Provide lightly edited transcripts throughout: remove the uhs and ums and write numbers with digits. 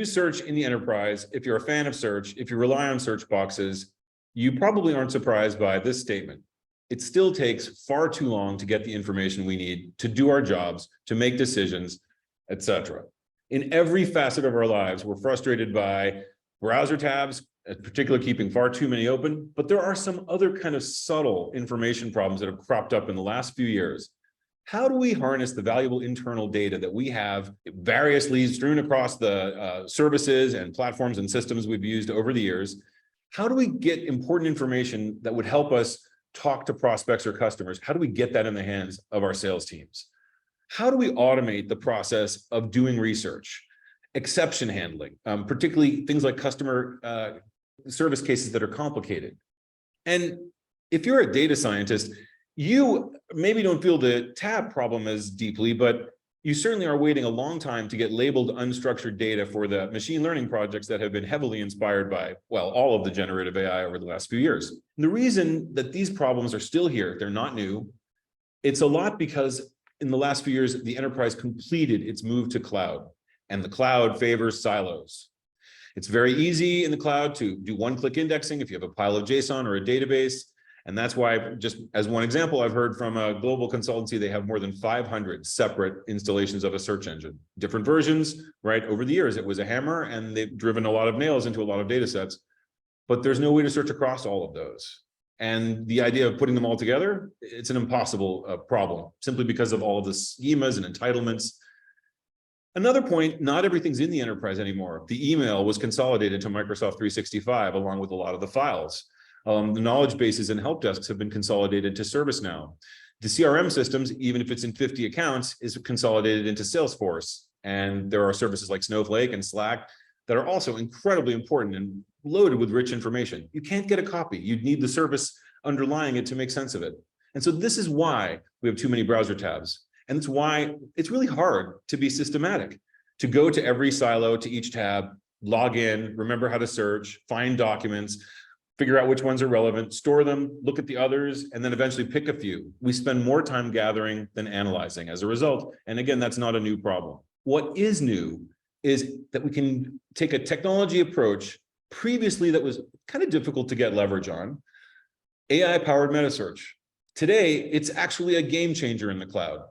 use search in the enterprise, if you're a fan of search, if you rely on search boxes, you probably aren't surprised by this statement. It still takes far too long to get the information we need to do our jobs, to make decisions, etc. In every facet of our lives, we're frustrated by browser tabs, in particular keeping far too many open, but there are some other kind of subtle information problems that have cropped up in the last few years. How do we harness the valuable internal data that we have variously strewn across the services and platforms and systems we've used over the years? How do we get important information that would help us talk to prospects or customers? How do we get that in the hands of our sales teams? How do we automate the process of doing research, exception handling, particularly things like customer service cases that are complicated? And if you're a data scientist, you maybe don't feel the tab problem as deeply, but you certainly are waiting a long time to get labeled unstructured data for the machine learning projects that have been heavily inspired by, well, all of the generative AI over the last few years. And the reason that these problems are still here, they're not new, it's a lot because in the last few years, the enterprise completed its move to cloud, and the cloud favors silos. It's very easy in the cloud to do one-click indexing if you have a pile of JSON or a database. And that's why, just as one example, I've heard from a global consultancy, they have more than 500 separate installations of a search engine, different versions, right? Over the years, it was a hammer and they've driven a lot of nails into a lot of data sets, but there's no way to search across all of those. And the idea of putting them all together, it's an impossible problem, simply because of all of the schemas and entitlements. Another point, not everything's in the enterprise anymore. The email was consolidated to Microsoft 365 along with a lot of the files. The knowledge bases and help desks have been consolidated to ServiceNow. The CRM systems, even if it's in 50 accounts, is consolidated into Salesforce. And there are services like Snowflake and Slack that are also incredibly important and loaded with rich information. You can't get a copy. You'd need the service underlying it to make sense of it. And so this is why we have too many browser tabs. And it's why it's really hard to be systematic, to go to every silo, to each tab, log in, remember how to search, find documents, figure out which ones are relevant, store them, look at the others, and then eventually pick a few. We spend more time gathering than analyzing as a result. And again, that's not a new problem. What is new is that we can take a technology approach previously that was kind of difficult to get leverage on, AI-powered metasearch. Today, it's actually a game changer in the cloud.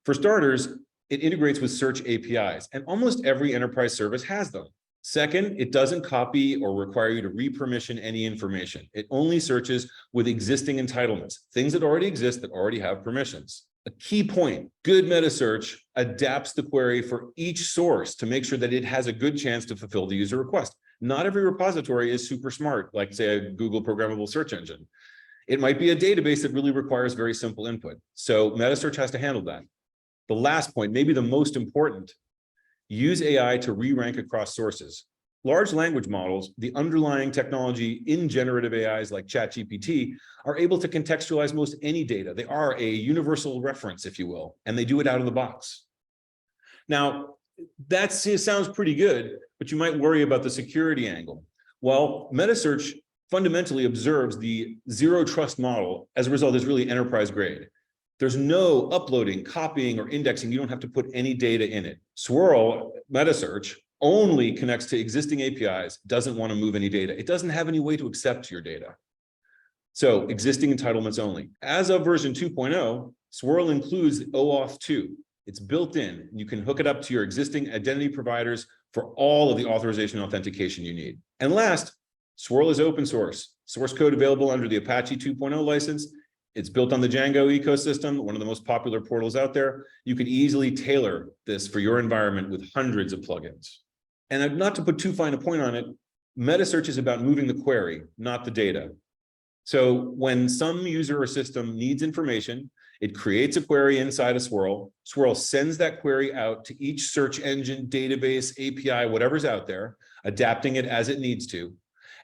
For starters, it integrates with search APIs, and almost every enterprise service has them. Second, it doesn't copy or require you to re-permission any information. It only searches with existing entitlements, things that already exist that already have permissions. A key point, good metasearch adapts the query for each source to make sure that it has a good chance to fulfill the user request. Not every repository is super smart, like say a Google programmable search engine. It might be a database that really requires very simple input. So metasearch has to handle that. The last point, maybe the most important, use AI to re-rank across sources. Large language models, the underlying technology in generative AIs like ChatGPT, are able to contextualize most any data. They are a universal reference, if you will, and they do it out of the box. Now, that sounds pretty good, but you might worry about the security angle. Well, Metasearch fundamentally observes the zero trust model. As a result, is really enterprise grade. There's no uploading, copying, or indexing. You don't have to put any data in it. Swirl Metasearch only connects to existing APIs, doesn't want to move any data. It doesn't have any way to accept your data. So existing entitlements only. As of version 2.0, Swirl includes OAuth 2. It's built in, and you can hook it up to your existing identity providers for all of the authorization and authentication you need. And last, Swirl is open source. Source code available under the Apache 2.0 license. It's built on the Django ecosystem, one of the most popular portals out there. You can easily tailor this for your environment with hundreds of plugins. And not to put too fine a point on it, Metasearch is about moving the query, not the data. So when some user or system needs information, it creates a query inside of Swirl. Swirl sends that query out to each search engine, database, API, whatever's out there, adapting it as it needs to.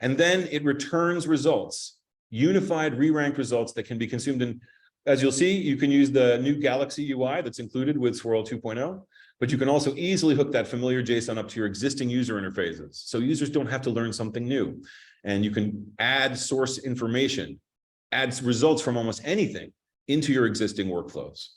And then it returns results. Unified re-ranked results that can be consumed in, as you'll see, you can use the new Galaxy UI that's included with Swirl 2.0, but you can also easily hook that familiar JSON up to your existing user interfaces. So users don't have to learn something new. And you can add source information, add results from almost anything into your existing workflows.